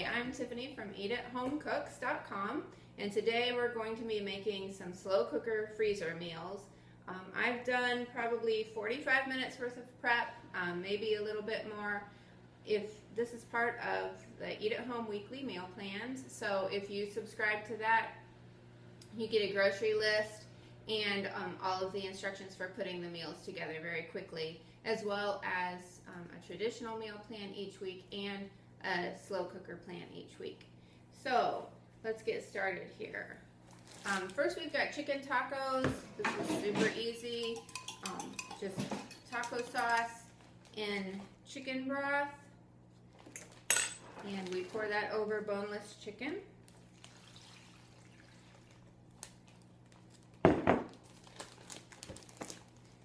Hi, I'm Tiffany from eatithomecooks.com, and today we're going to be making some slow cooker freezer meals. I've done probably 45 minutes worth of prep, maybe a little bit more. If this is part of the Eat at Home weekly meal plans, so if you subscribe to that, you get a grocery list and all of the instructions for putting the meals together very quickly, as well as a traditional meal plan each week and a slow cooker plan each week. So let's get started here. First, we've got chicken tacos. This is super easy. Just taco sauce in chicken broth, and we pour that over boneless chicken.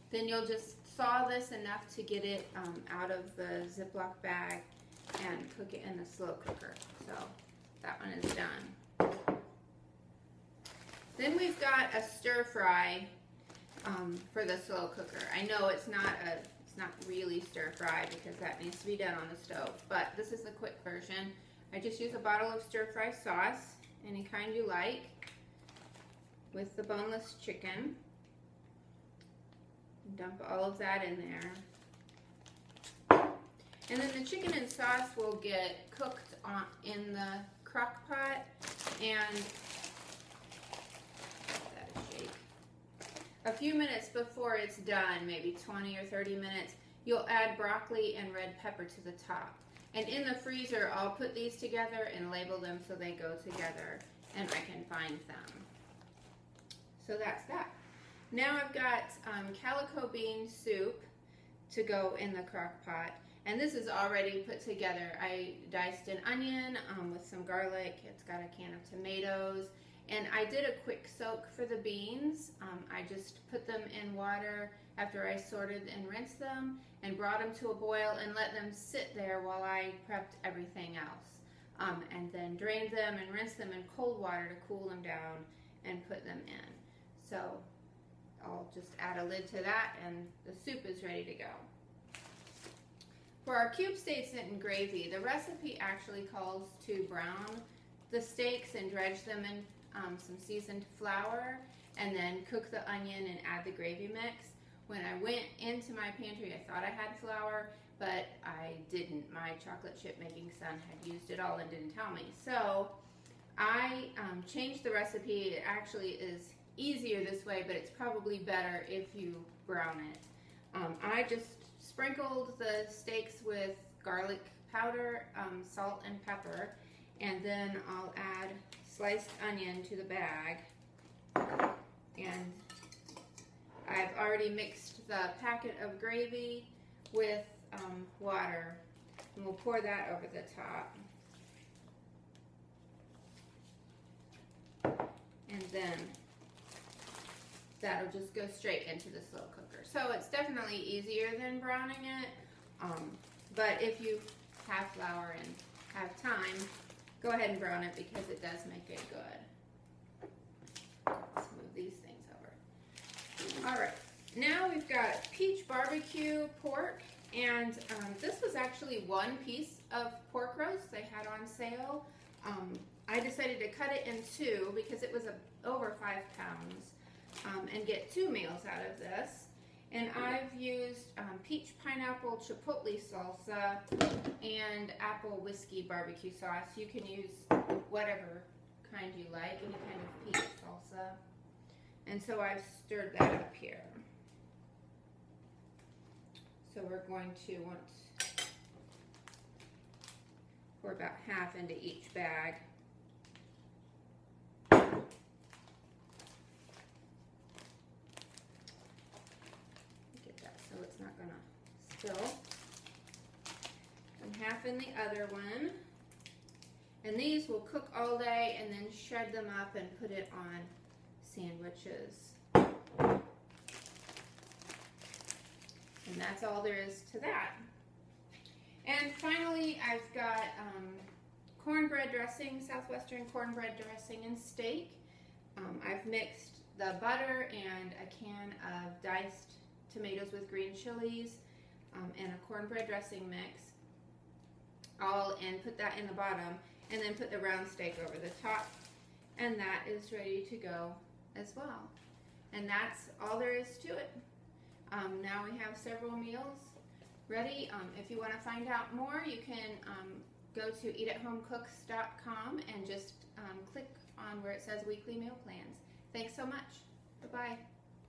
Then you'll just saw this enough to get it out of the Ziploc bag and cook it in the slow cooker. So that one is done. Then we've got a stir fry for the slow cooker. I know it's not really stir fry because that needs to be done on the stove, but this is the quick version. I just use a bottle of stir fry sauce, any kind you like, with the boneless chicken. Dump all of that in there. And then the chicken and sauce will get cooked in the crock pot, and a few minutes before it's done, maybe 20 or 30 minutes, you'll add broccoli and red pepper to the top. And in the freezer, I'll put these together and label them so they go together and I can find them. So that's that. Now I've got calico bean soup to go in the crock pot. And this is already put together. I diced an onion with some garlic. It's got a can of tomatoes. And I did a quick soak for the beans. I just put them in water after I sorted and rinsed them and brought them to a boil and let them sit there while I prepped everything else. And then drained them and rinsed them in cold water to cool them down and put them in. So I'll just add a lid to that and the soup is ready to go. For our cube steaks and gravy, the recipe actually calls to brown the steaks and dredge them in some seasoned flour and then cook the onion and add the gravy mix. When I went into my pantry, I thought I had flour, but I didn't. My chocolate chip making son had used it all and didn't tell me. So I changed the recipe. It actually is easier this way, but it's probably better if you brown it. I just sprinkled the steaks with garlic powder, salt and pepper, and then I'll add sliced onion to the bag. And I've already mixed the packet of gravy with water, and we'll pour that over the top. And then that'll just go straight into the slow cooker. So it's definitely easier than browning it, but if you have flour and have time, go ahead and brown it because it does make it good. Let's move these things over. All right, now we've got peach barbecue pork, and this was actually one piece of pork roast they had on sale. I decided to cut it in two because it was over 5 pounds. And get 2 meals out of this. And I've used peach pineapple chipotle salsa and apple whiskey barbecue sauce. You can use whatever kind you like, any kind of peach salsa. And so I've stirred that up here. So we're going to want to pour about half into each bag. So it's not going to spill. And half in the other one. And these will cook all day and then shred them up and put it on sandwiches. And that's all there is to that. And finally, I've got cornbread dressing, Southwestern cornbread dressing and steak. I've mixed the butter and a can of diced tomatoes with green chilies and a cornbread dressing mix, and put that in the bottom. and then put the round steak over the top, and that is ready to go as well. And that's all there is to it. Now we have several meals ready. If you want to find out more, you can go to eatathomecooks.com and just click on where it says weekly meal plans. Thanks so much. Bye-bye.